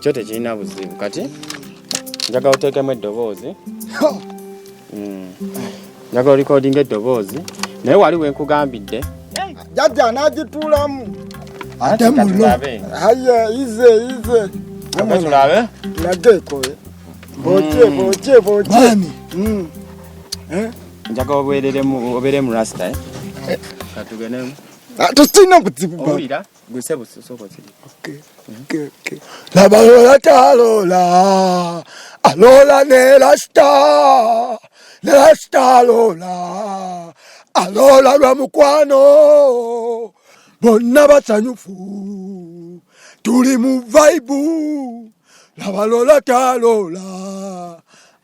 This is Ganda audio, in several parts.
kyo tekirina buzibu kati njagala oteekemu eddoboozi njagala recording eddoboozi naye wali wenkugambidde jajja n'agituulamu ate mulo haya ize tulabe nagekoye boche bani njagala obeeremu rasta katugenemu tusina buzibu owulira gwise busokosiri okay labalola talola alola ne rasta lola alola lwa mukwano bonna basanyufu tuli mu vibe labalola talola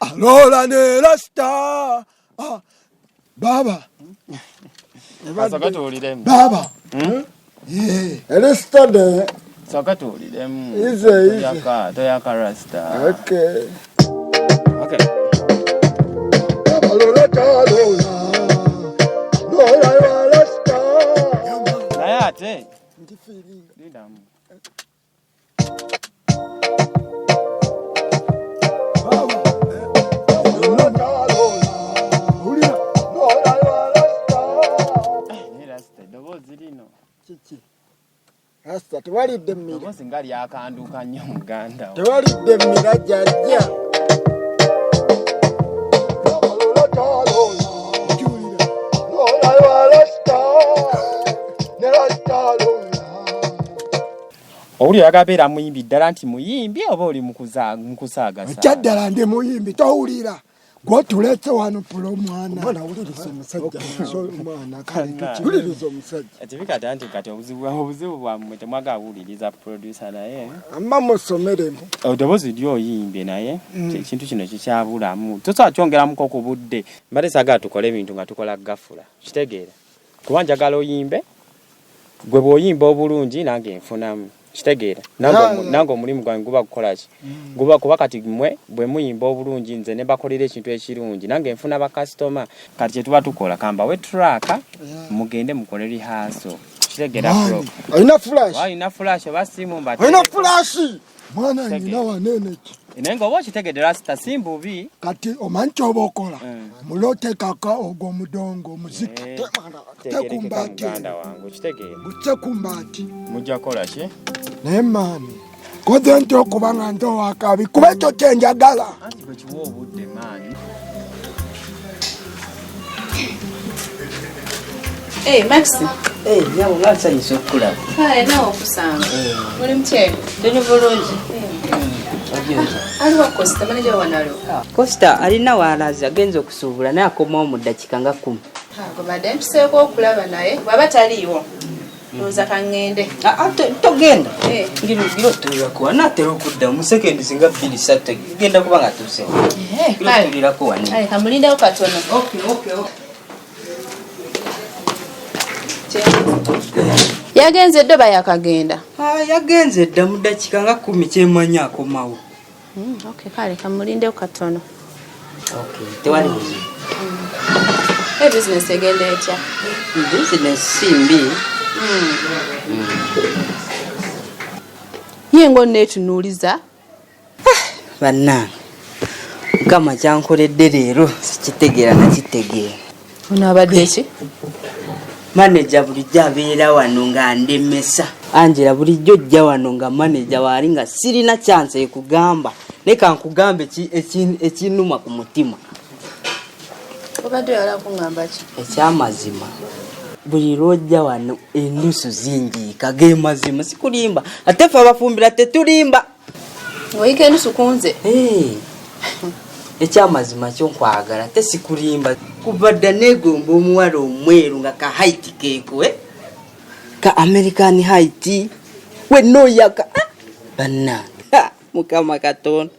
alola ne rasta baba baba Elistade sakatuliremu ize toyaka rasta okay labalola talola alola rasta naye ate ndifiringa Rasta tewalidde mmira bosi nga lyakanduka nnyo Uganda tewalidde mmira jajja owulira yagabeera muyimbi ddala nti muyimbi oba oli mukusaagasa kyaddala ndi muyimbi towulira gwotuletse wano pulo mwana wuliriza omusajja mwana kale tukiwuliriza omusajja ekibikata nti kati obuzibu bwammwe temwagala buwuliriza producer naye amma musomeremu eddoboozi lyoyimbye naye ekintu kino kikyabulamu tosobola kyongeramuko ku budde mbadde saagala tukole ebintu nga tukola gafula kitegeera kuba njagala oyimbe gwe bw'oyimba obulungi nange nfunamu kitegeera nange omulimu gwange guba gukolaki guba kuba kati mmwe bwe muyimba obulungi nze ne bakolera ekintu ekirungi nange nfuna bakasitoma kati kye tuba tukola kamba we traka mugende mukole rehearsal kitegeera bro oyina flash oba simu mbate oyina flash mwana nyina wanene ki naye nga oba okitegedde rasta si mbubi kati omanyi kyoba okola mulotekaka ogwo mudongo muziki tekumbati butse kumbati mujja kukola ki naye maani koze nti okuba nga nze owakabi kuba ekyo kyenjagala anti bwe kiwa obudde maani Maxi. Nyawo ngasanyisa okulaba. Nawe okusanga. Muli mchebe. Tuli bulungi. Aliwa Costa manager wanalo. Costa alina walaza agenza okusuubula naye akomawo mu ddakiika nga 10. Gobadde ntuseeko okulaba naye bwaba taliiwo. Looza kangende. Togenda. Ngiro tuyako naatera okudda mu sekendi zinga 2-3 genda kuba nga tuuse. Tulirako wani. Kamulindawo katono. Okay. Yagenze ddoba yakagenda. Yagenze dda mu ddakiika nga 10 kyemanyi akomawo. Okay, kale kamulindewo katono. Okay, tewali buzibu. Business egenda etya? Business simbi. Yengo netunuuliza. Bannange. Mukama kyankoledde leero sikitegeera nakitegeera. Ono abadde ki? Manager bulijjo abeera wano nga ndemesa. Angela bulijjo jja wano nga manager wali nga sirina chance ekugamba. Leka nkugambe ekinuma ku mutima. Obadde yala kungamba ki? Ekyamazima. Buli lwojja wano ennusu zingi kage mazima sikulimba. Ate fe abafumbira tetulimba. Oyike ennusu kunze. Ekyamazima kyo nkwagala tesikulimba. Kubadda negomba omuwala omweru nga ka height keeko ka American height we no yaka banna mukama katon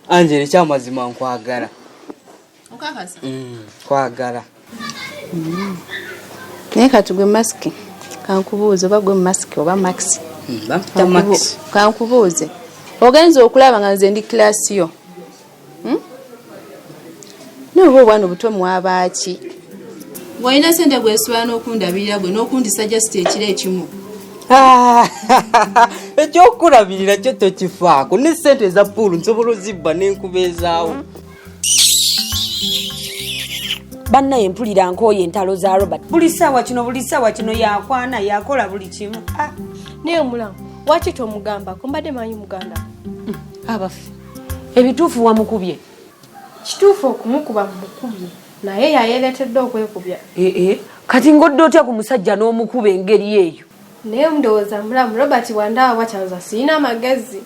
Angela ekyamazima nkwagala okakasa kwagala naye katugwe mask kankubuuza oba gwe mask oba max bampa max kankubuuze ogenza okulaba nga nze ndi class yo Nubo bwana obuto mwabaki. Ngoyina sente gwesubana okundabirira gwe n'okundi suggest ekire ekimu. ekyokulabirira kyo tokifaako ne ssente eza puulu nsobola ozibba n'enkubeezaawo. Bannaye mpulira nkooye entalo za Robert. Buli ssaawa kino yakwana yakola buli kimu. Naye omulamu lwaki tomugamba kumbadde manyi Muganda? Abafu ebituufu wamukubye. Kituufu okumukuba mukubye naye yayeretedde okwekubya. Kati ngodde otya ku musajja n'omukuba engeri eyo? Naye ndowooza mulamu Robert Wandawa bwakyanza sirina amagezi.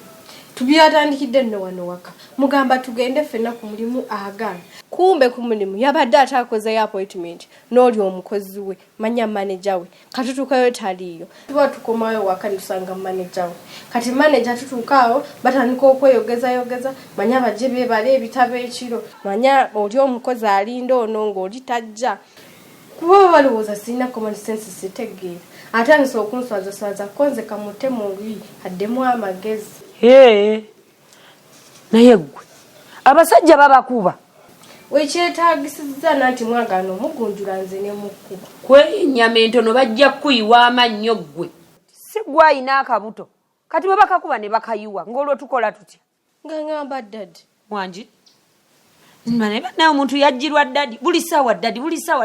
Tubyatandikidde nno wano waka. Mugamba tugende ffenna ku mulimu agala. Kumbe ku mulimu yabadde atakoze appointment n'oli omukozi we manya manager we. Katutukayo taliyo. Tuba tukomayo waka tusanga manager we. Kati manager tutukaawo batandika okweyogeza manya bajje bebale ebitabo ekiro. Manya oli omukozi alinda ono ng'oli tajja. Kuba balowooza sirina common sense sitegeera. Atandise okunswaza konze kamute mu lwi addemu amagezi. Naye gwe abasajja babakuba wekyetagisiza nanti mwagana omugunjula nze ne mukuba kwenyama entono bajja kuyiwa amannyo gwe si gwayina akabuto kati bwe bakakuba ne bakayiwa ng'olwo tukola tutya nga ngamba dadi Wangi mane naye omuntu yajjirwa dadi buli ssaawa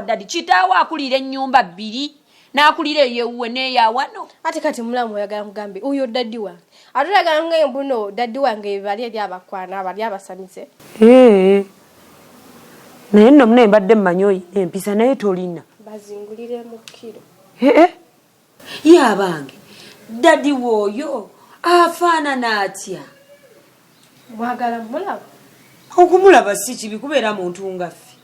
dadi kitaawo akulira ennyumba bbiri n'akulira eyewuwe n'eyawano ate kati mulamu oyagala mugambe oyo dadi wange ate oyagala mugambe mbuno dadi wange bali eri abakwana abali abasamise naye nno mune mbadde mmanyi empisa naye tolina bazingulire mu kiro yabange dadi wooyo afaanana atya mwagala mulaba okumulaba si kibi kubeera muntu nga ffe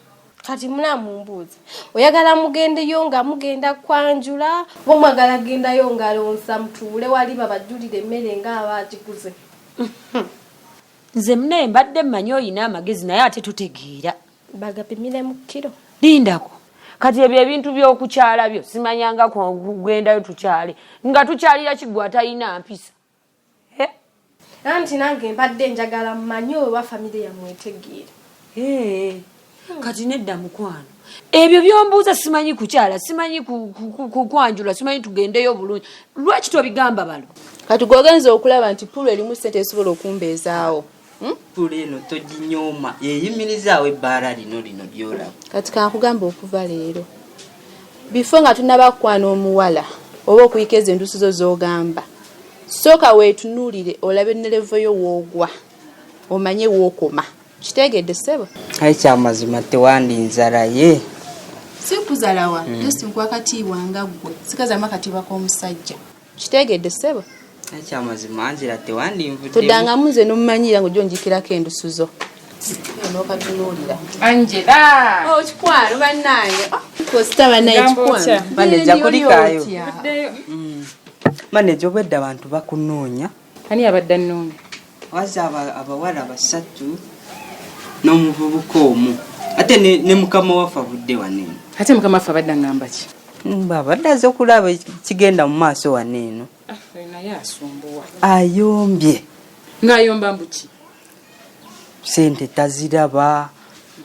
kati mulamu mbuuza oyagala mugendeyo nga mugenda kwanjula bo mwagala gendayo nga lonsa mutuule wali babajulire emmere nga abagiguze nze mune mbadde mmanyi oyina amagezi naye ate tutegeera bagapimire mu kiro lindako kati ebyo ebintu by'okukyala byo simanyanga kugendayo tukyale nga tukyalira kiggwa talina mpisa anti nange mbadde njagala mmanyi oba famire yamwetegeera kati nedda mukwano ebyo byombuuza simanyi kukyala simanyi kukwanjula simanyi tugendeyo bulungi lwaki tobigamba balo kati gwogenza okulaba nti pulo erimu ssente esobola okumbeezaawo pulo eno toginyooma yeyimirizaawo ebbaala lino lyolaba kati kankugamba okuva leero bifo nga tunabakwana omuwala oba okuyikeza enduusi zo z'ogamba sooka weetunuulire olabe nelevoyo woogwa omanye wookoma kitegedde ssebo ayi kyamazima tewandinzalaye si kuzalawa tesi nkwakatiibwa nga ggwe sikazama katiibwa k'omusajja kitegedde ssebo ayi kyamazima anzira tewandinvudde toddangamu nze n'omumanyira ng'ojja onjikirako endusu zo n'okatunuulira Angela kikwano bannange kosita bannaye kikwano maneja kulikaayo maneja obwedda abantu bakunoonya ani abadde annoonya waza abawala basatu n'omuvubuka omu ate ne mukama waffe avudde waneeno ate mukama waffe abadde aŋŋamba ki abadde aze okulaba kigenda mu maaso waneeno naye asumbuwa ayombye ng'ayomba mbuki sente taziraba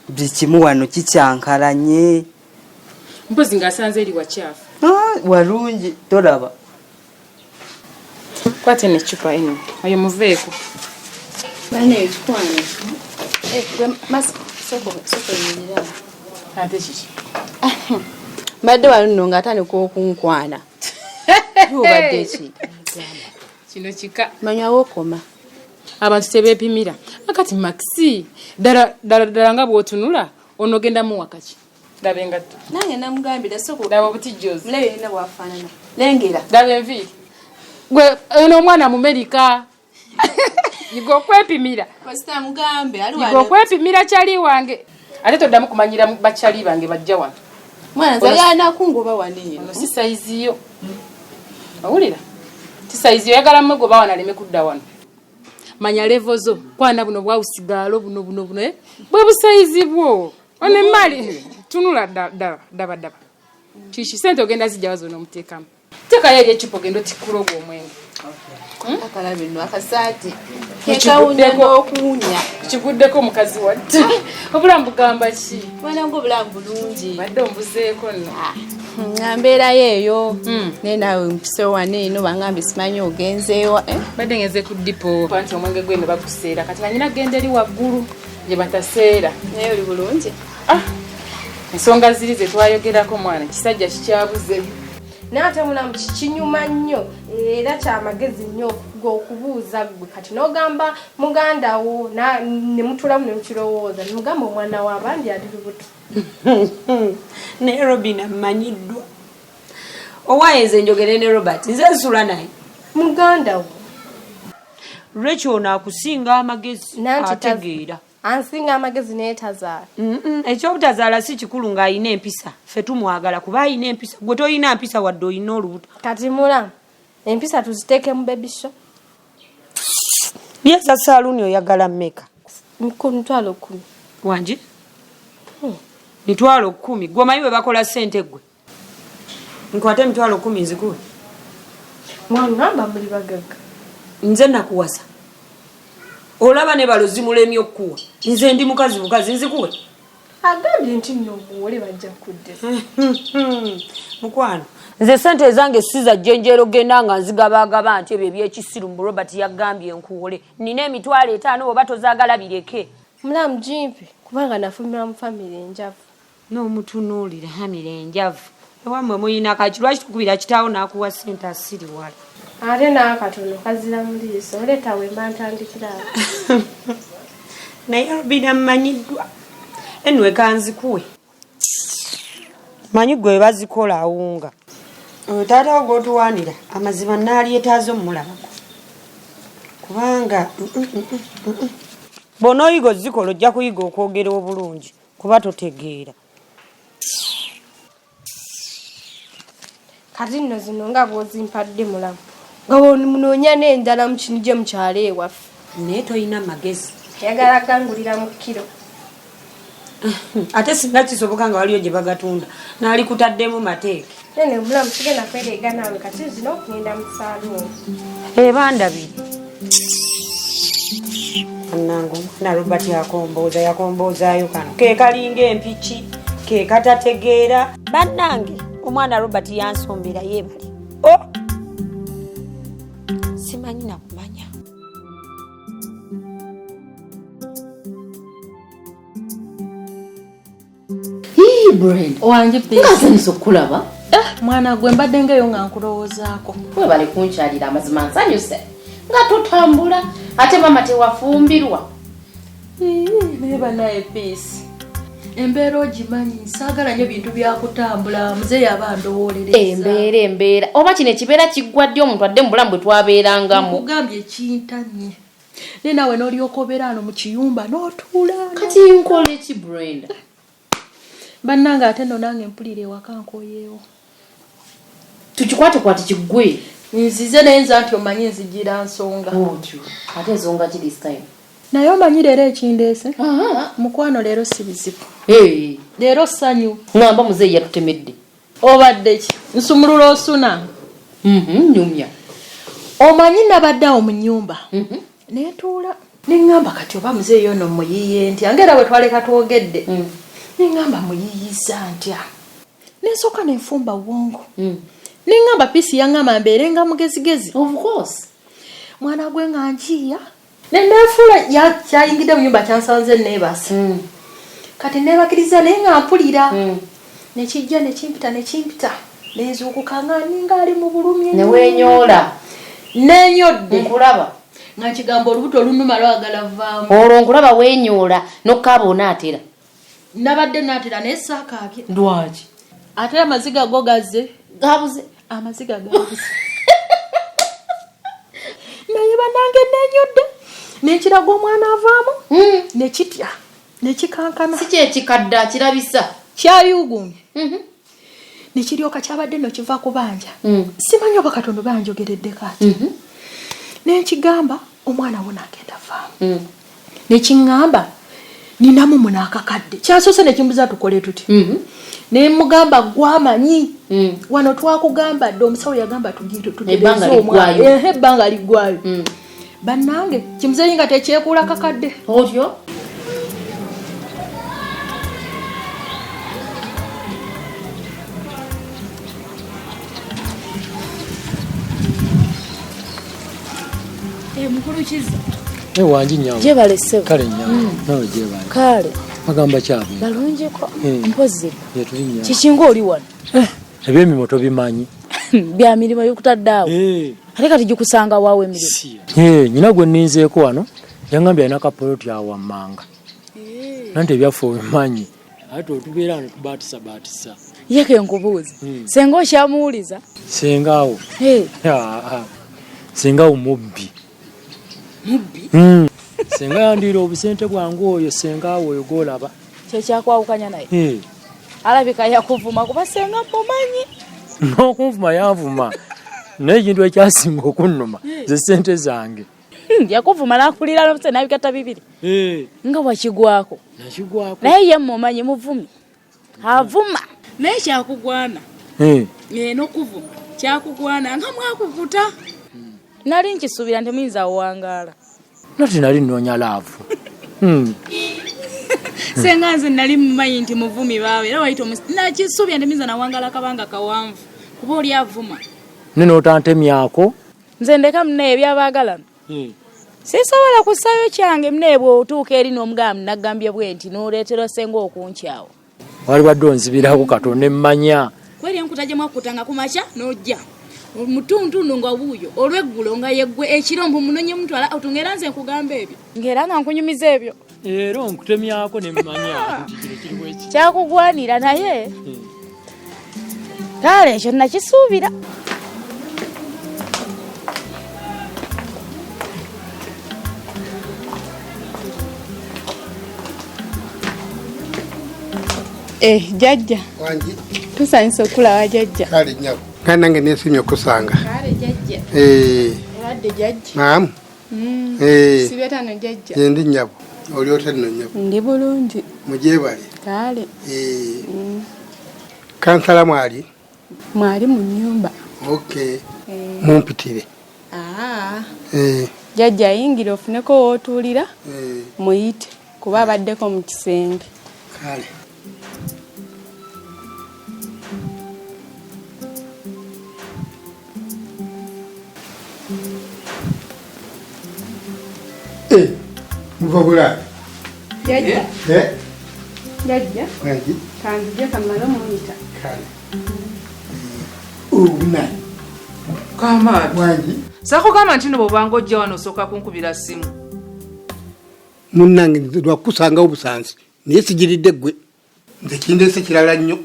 buli kimu wano kikyankalanye mpozi ng'asanze eri wakyafu walungi tolaba kwate n'eccupa eno ayo muveeko bannaye kikwano sokoyimirira ate kiki mbadde wano nno ng'atandika okunkwana obadde ki kino kika manywawo okoma abantu tebeepimira akati maxi ddala nga bw'otunula onogenda muwakaki laba engatto nange namugambira laba obutijjozi mulabe yena bwafaanana lengera laba enviiri gwe eno omwana mumerika yiga okwepimira kosita mugambe yiga okwepimira kyali wange ate toddamu kumanyira bakyali bange bajja wano mwana zagala nakungoba waneeno ono si sayiziyo owulira si sayiziyo oyagala mwegoba wano aleme kudda wano manya levo zo kwana buno bwawusigaalo buno bwe busayizi bwo onemali tunula daba kiki sente ogenda zijjawa zona omuteekamu teekayo eri ekipo genda otikulogwa omwenge akalabe nno akasaati kekawunya n'okuwunya kiguddeko omukazi wadde obulamu bugamba ki mwana ngo obulamu bulungi badde ombuzeeko nno Ngambera yeyo nenawe mpiso wane ino bangambi simanyi ogenzeewa badde ngeze ku dipo panti omwenge gwene bakuseera kati nanyina genda eri waggulu gye bataseera naye oli bulungi ensonga ziri ze twayogerako mwana kisajja kikyabuze naate mulamu kikinyuma nnyo era kyamagezi nnyo okubuuza gwe kati n'ogamba muganda wo ne mutulamu ne mukirowooza ne mugamba omwana w'abandi ali lubuto ne Robina mmanyiddwa owayenze enjogere ne Robert nze nsula naye muganda wo Rachel naakusinga amagezi ategeera ansinga amagezi naye tazaala ekyobutazaala si kikulu ng'ayina empisa ffe tumwagala kuba ayina empisa gwe toyina mpisa wadde oyina olubuto kati mulamu empisa tuziteeke mu bebisho byeza saaluuni oyagala mmeka mitwalo 10 wangi mitwalo 10 gwe omanyi bwe bakola ssente gwe nkwate mitwalo 10 nzikuwe mwangamba muli bagaga nze nakuwasa olaba ne balozi mulemi okuwa nze ndi mukazi bukazi nzikuwe agambye nti nno omuwole bajja kudde mukwano nze sente ezange siza jjenjero genda nga nzigabagaba nti ebyo ebyekisiru mu Robert yagambye nkuwole nina emitwalo 5 oba tozaagala bireke mulamu jimpi kubanga nafumira mu famire enjavu n'omutunuulira hamire enjavu ewammwe muyina kaki lwaki tukubira kitaawo n'akuwa sente asiri wala ate n'akatono kazira mu liiso oleeta we mba ntandikirawo naye Robina mmanyiddwa enwe kanzikuwe manyi gwe bazikola awunga taata wo gwotuwaanira amazima naaliyetaazo omulabako kubanga bonoyiga ozikola ojja kuyiga okwogera obulungi kuba totegeera kati nno zino nga bw'ozimpadde mulamu nga bw'omunoonya n'endala mu kinu gye mukyalo ewaffe naye toyina magezi yagala gangulira mu kiro ate singa kisoboka nga waliyo gye bagatunda naali kutaddemu mateeke nene mulamu kigenda kwereega naawe kati zino okugenda mu saaluuni ebandabiri annange omwana Robert yakomboozaayo kano ke kalinga empiki ke katategeera bannange omwana Robert yansombera yeebali simanyi nakumanya Brenda wange nsanyusa okulaba mwana gwe mbadde ngeyo nga nkulowoozaako webale kunkyalira amazima nsanyuse nga tutambula ate mama tewafumbirwa naye banaye peace embeera ogimanyi nsaagala nnyo bintu byakutambula muzeeyi aba ndowoolereza embeera oba kino ekibeera kiggwa ddi omuntu adde mu bulamu bwe twabeerangamu kugambye ekintanye naye naawe n'olyoka obeera ano mu kiyumba n'otuula kati nkola eki Brenda bannange ate nno nange mpulira ewaka nkoyeewo tukikwatekwate kiggwe nzize naye nza nti omanyi nzigira nsonga otyo ate ensonga ki this time naye omanyi leero ekindeese mukwano leero si bizibu leero ssanyu ngamba muzeeyi yatutemedde obadde ki nsumulula osuna nyumya omanyi nabadde awo mu nnyumba neetuula neŋŋamba kati oba muzeeyi ono muyiiye ntya ngaera bwe twaleka twogedde neŋŋamba muyiiyiza ntya nensooka nenfumba bwongo neŋŋamba piisi yaŋŋamba mbeere nga mugezigezi of course mwana gwe nga njiya nenneefuula kyayingidde mu nyumba kyansanze neebasa kati neebakiriza naye nga mpulira nekijja nekimpita nenzuukuka nga ninga ali mu bulumi neweenyoola nenyodde nkulaba nga nkigamba olubuto olunuma lwagala vaamu olwo nkulaba weenyoola nokkaaba onaatera nabadde naatera naye saakaabye lwaki ate amaziga go gazze gabuze amaziga gabuze naye banange nenyodde nekiraga omwana avaamu nekitya nekikankana si kyekikadde akirabisa kyayuugumye nekiryoka kyabadde no kiva ku banja simanyi oba Katonda banjogeredde kati nenkigamba omwana wo nagenda vaamu nekiŋŋamba ninamu munaakakadde kyasoose nekimbuza tukole tuti nemugamba gwamanyi wano twakugamba dde omusawo yagamba tugereze omwana ebbanga liggwayo bannange kimuzeeyi nga tekyekuula kakadde otyo mukulu kiza wanji nyawo jebale sebo kale nyawo nawe jebale kale agamba kyabe balunjiko mpozi yetulinya kichingo oli wano ebyemimoto bimanyi bya mirimo yokutaddawo ate kati gikusanga waawe emirimu nyina gwe nninzeeko wano yangambye alina kapoloti awo wammanga nante ebyaffe obimanyi ate otubeera ano tubaatisabaatisa yeke nkubuuza senga okyamuwuliza sengaawo sengaawo mubbi senga yandiira obusente bwange oyo sengaawo oyo gwolaba kyekyakwawukanya naye alabika yakuvuma kuba senga mumanyi n'okunvuma yanvuma naye ekintu ekyasinga okunnuma ze sente zange yakuvuma nakulira n'obusente nabikata bibiri nga wakigwako naye ye mumanyi muvumi avuma naye kyakugwana n'okuvuma kyakugwana nga mwakukuta nali nkisuubira ntemuyinza awangaala nati nali nnoonya laavu senga nze nali mumanyi nti muvumi baawe era wayita nakisuubira ntemuyinza nawangala akabanga kawanvu kuba oli avuma nene otantemyako nze ndeka munaye byabaagalana sisobola kusaayo kyange munaye bw'otuuka eri n'omugamu naggambye bwe nti n'oleetera senga okunkyawo wali badde onzibirako katonda emmanya kweri enkuta gye mwakutanga ku makya n'ojja mutuntundu nga buuyo olw'eggulo nga yeggwe ekiro mbu munonye mutwala otungera nze nkugamba ebyo ngera nga nkunyumiza ebyo era onkutemyako nemmanya kyakugwanira naye kale ekyo nakisuubira jajja wanji tusanyisa okulaba jajja kale nyabo kandi nange nesimye okusanga kale jajja eradde jajja naam sibetano jajja ndi nyabo oli otenno nyabo ndi bulungi mujebale kale kansala mwali mu nyumba okay mumpitire jajja ayingira ofuneko wootuulira muyite kuba abaddeko mu kisenge kale muvabula jajja jajja wanji kanzije kamala muyita kale ubunani Kamad wanji sakugamba nti no bobanga ojja wano osooka kunkubira simu munnange lwakusanga obusanzi naye sigiridde gwe nze kindeese kirala nnyo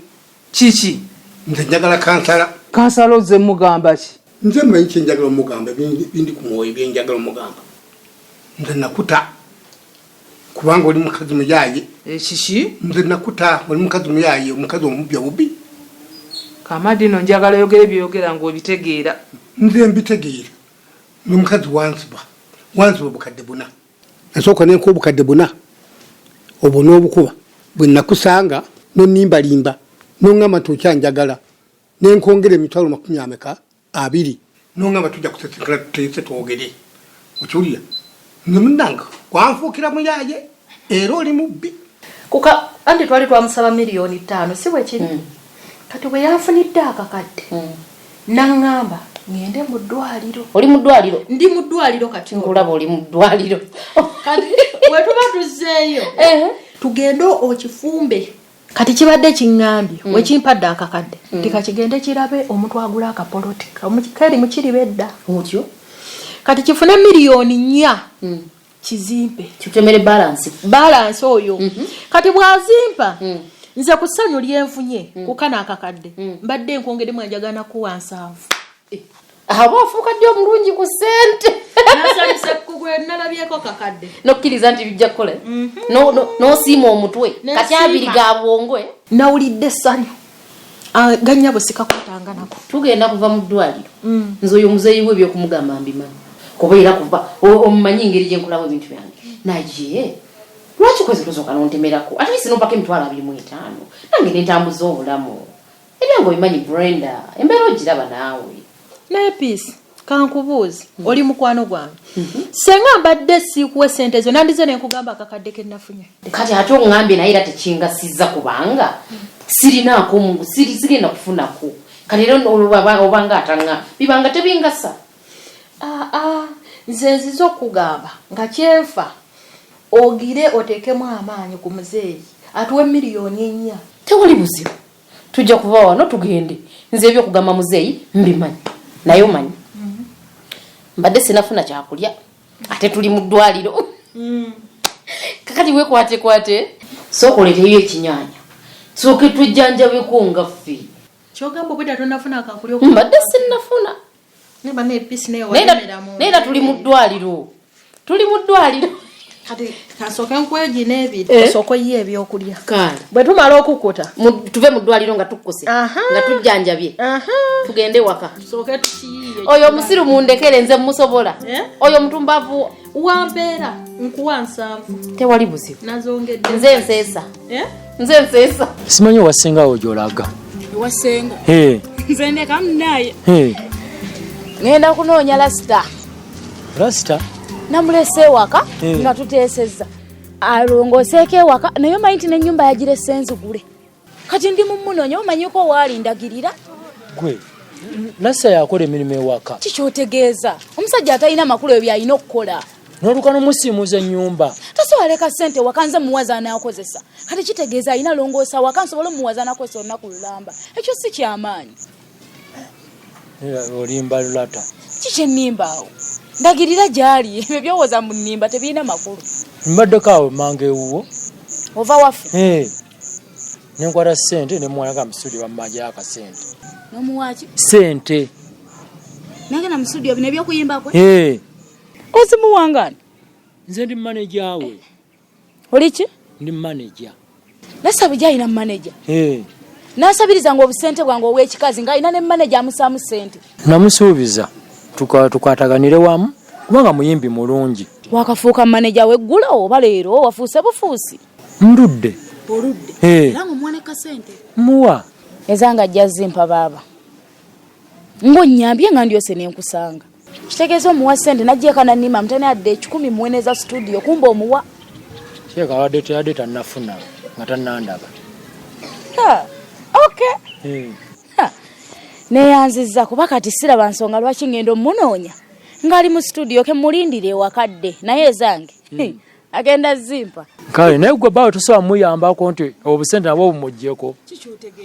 kiki nze njagala kansala ozze mugamba ki nze mmanyi kyenjagala omugamba bindi ku mwoyo byenjagala omugamba nze nakuta kubanga oli mukazi muyaye kiki nze nakuta oli mukazi muyaye omukazi omubya bubi Kamadi no njagala yogere byogera ng'obitegeera nze mbitegeera n'omukazi wansiba bukadde buna nasooka nenka obukadde buna obwo n'obukuba bwe nakusanga nonimbalimba noŋŋamba nti okyanjagala nenkongera emitwalo 20 noŋŋamba tujja kusesekera tuteyise twogere okiwulira nze munnanga wanfuukira muyaye era oli mubbi kuka andi twali twamusaba $5,000 si bwe kiri kati bwe yanfunidde akakadde naŋŋamba ngende mu ddwaliro. Oli mu ddwaliro? Ndi mu ddwaliro kati. Nkulaba oli mu ddwaliro. Kati bwe tuba tuzzeeyo tugende okifumbe. Kati kibadde kiŋŋambye wekimpadde akakadde tikakigende kirabe omuntu agula akapolotika kali mu KIRIBEDDA otyo kati kifune $4,000,000 kizimpe kitemere balance oyo kati bwazimpa nze kusanyo lyenfunye kukana akakadde mbadde nkongeremu njagana kuwa 7 abo afuka dio mulungi ku sente nasalisa kugwe nalabyeko kakadde nokkiriza nti bijja kola no simo omutwe kati abiri gabwongwe nawulidde sanyo ganyabo sikakutanga nako tugenda kuva mu ddwaliro nzoyo muzeyi we byo kumugamba mbimanyi kubeera kuva omumanyi ngeri gye nkulabo ebintu byange naje lwaki kwezi kuzoka nontemerako ate sino mpaka emitwalo 25 nange nentambuza obulamu ebyango bimanyi Brenda embeera ogiraba naawe naye peace kankubuuzi oli mukwano gwange senga mbadde sikuwe sente zo nandize nenkugamba akakadde ke nafunye kati ate ongambye naye era tekingasiza kubanga sirinaako mungu sigenda kufunako kati era obanga atanga bibanga tebingasa nze nzizo okugamba nga kyenfa ogire otekemu amaanyi ku muzeeyi atuwe miliyoni 4. Tewali buzibu. Tujja kuva wano tugende. Nze ebyokugamba muzeeyi mbimanyi. Naye omanyi. Mbadde sinafuna kyakulya. Ate tuli mu ddwaliro. Kakati wekwate. Sookoleteyo ekinyanya. Sooke tujjanjabeko nga ffe. Kyogamba obwedda tonafuna akakulya mbadde sinnafuna. Neba ne peace nayo walemeramu. Nera tuli mu ddwaliro. Kati kasooke nkweji n'ebiri. Sooke ye ebyokulya. Kale. Bwe tumala okukuta. Tuve mu ddwaliro nga tukkuse. Nga tujjanjabye. Tugende waka. Sooke tukiyiye. Oyo omusiru mundekere nze musobola. Oyo mutumbavu wambeera nkuwa 7. Tewali buzibu. Nazongedde. Nze nseesa. Simanyi wasengawo gy'olaga. Wasenga. Nze ndeka munaye. Ngenda kunoonya lasita. Lasita? Namulese ewaka nga tuteesezza. Alongoseeko ewaka naye omanyi nti n'ennyumba yagirese enzugule. Kati ndi mu munoonya omanyiko waali ndagirira. Gwe lasita yakola emirimu ewaka. Kikyotegeeza omusajja atalina makulu ebyo alina okukola. N'olukano musiimuza ennyumba. Tasobaleka ssente waka nze muwaza anaakozesa. Kati kitegeeza alina longoosa waka nsobola omuwaza anakozesa olunaku lulamba. Ekyo si kyamaanyi. Olimba lulata. Kiki nnimbaawo? Ndagirira gyali ebyo byowooza mu nnimba tebirina makulu. Mbaddeko awo manga ewuwo. Ova waffe? Nenkwata ssente ne mwana ga mu studio bammaje akasente. N'omuwaaki? Ssente. Nagenda mu studio bino ebyokuyimba kwe? Ozimuwangana? Nze ndi manager we. Oli ki? Ndi manager. Lasa bujja alina manager? N'asabiriza ng'obusente bwange obw'ekikazi ng'alina ne manager amusaamu ssente. Namusuubiza tukwataganire wamu kubanga muyimbi mulungi. Wakafuuka manager weggula oba leero wafuuse bufuusi? Ndudde. Oludde? Era ng'omwaneka ssente? Muwa. Ezanga ajja zimpa baaba. Ng'onnyambye nga ndyose ne nkusanga. Kitegeeza omuwa ssente n'ajjeeka n'annima mutane adde 10 muweneza studio kumba omuwa. Kyeka wadde tannafuna nga tannandaba. Okay. Neyanzizza kuba kati siraba nsonga lwaki ngenda omunoonya ng'ali mu studio ke mulindire ewakadde naye ezange agenda zimpa. Kale naye gwe baawo tosobola muyambako nti obusente nabwo bumuggyeko.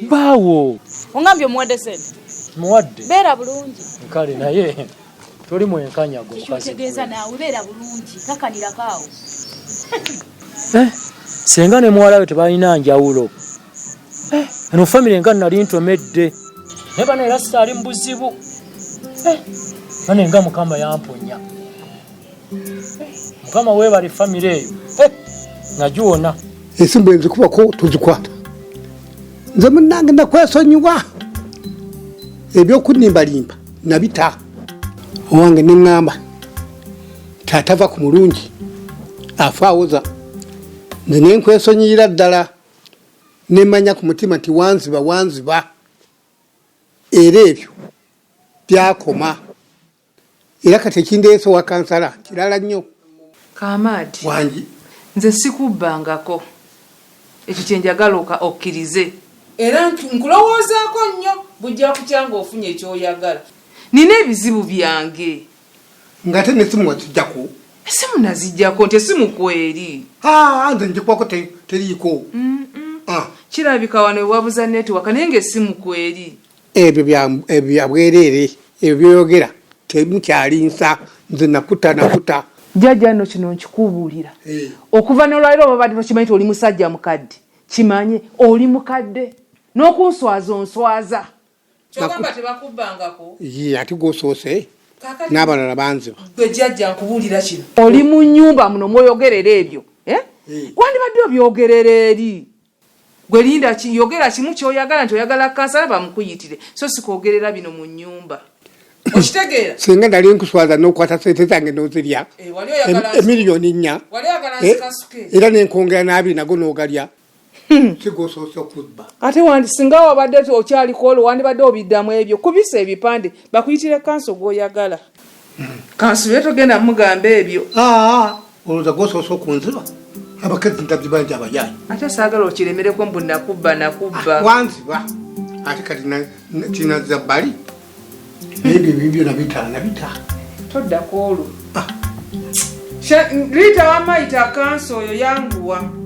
Baawo. Ongambye omuwadde ssente? Muwadde. Beera bulungi. Kale naye toli mwenkanyago mukazi. Kitegeeza naawe beera bulungi kakanirako awo. Senga ne muwala we tebalina njawulo. Eno famire nga nali ntomedde. Naye bano era sitaali mu buzibu. Bano nga Mukama yamponya. Mukama weebale famire eyo. Nga giwona. Ensimbu enzikubako tuzikwata. Nze munnange nakwesonyiwa. Ebyokunimbalimba nabita. Owange neŋŋamba taatava ku mulungi afaawoza. Nze ne nkwesonyiyira ddala nemanya ku mutima nti wanziba. Era ebyo byakoma. Era kati ekindeese wa kansala kirala nnyo. Kamadi wangi nze sikubbangako ekyo kye njagala okkirize. Era nkulowoozaako nnyo bujja kukyanga ofunye ekyoyagala. Nina ebizibu byange. Ngate nesimu wazijjako? Esimu nazijjako nti esimu kweri. Nze njikwako teriiko. Kirabika wano ewabuza netiwaka naye ng'essimu kweri. Ebyo bya bwereere ebyo byoyogera temukyalinsa nze nakuta. Jjajja nno kino nkikubuulira. Okuva n'olwaliro obabadde tokimanyi nti oli musajja mukadde. Kimanye oli mukadde. N'okunswaza onswaza. Kyogamba tebakubbangako? Ate gwosoose n'abalala banziba. Gwe jjajja nkubuulira kino. Oli mu nnyumba muno mwoyogerera ebyo. Wandibadde obyogerera eri. Gwe linda yogera kimu kyoyagala nti oyagala kansala bamukuyitire. So sikwogerera bino mu nnyumba. Okitegeera? Singa ndali nkuswaza n'okwata ssente zange n'ozirya. Emiliyoni 4. Wali oyagala nzikasuke. Era n'enkongera n'abiri nago n'ogalya. Kigosoose okubba. Ate singa wabadde okyaliko olwo wandibadde obiddamu ebyo kubisa ebipande bakuyitire kanso gw'oyagala. Kanso ye togenda mugamba ebyo. Olowooza gwosoose okunziba? Abakazi ntabzi bangi abayaayi. Ate saagala okiremereko mbu nakubba. Wanziba. Ate kati kinazza bbali. Ebyo bibyo nabita. Todda koolu. Lita wamaita kanso oyo yanguwa.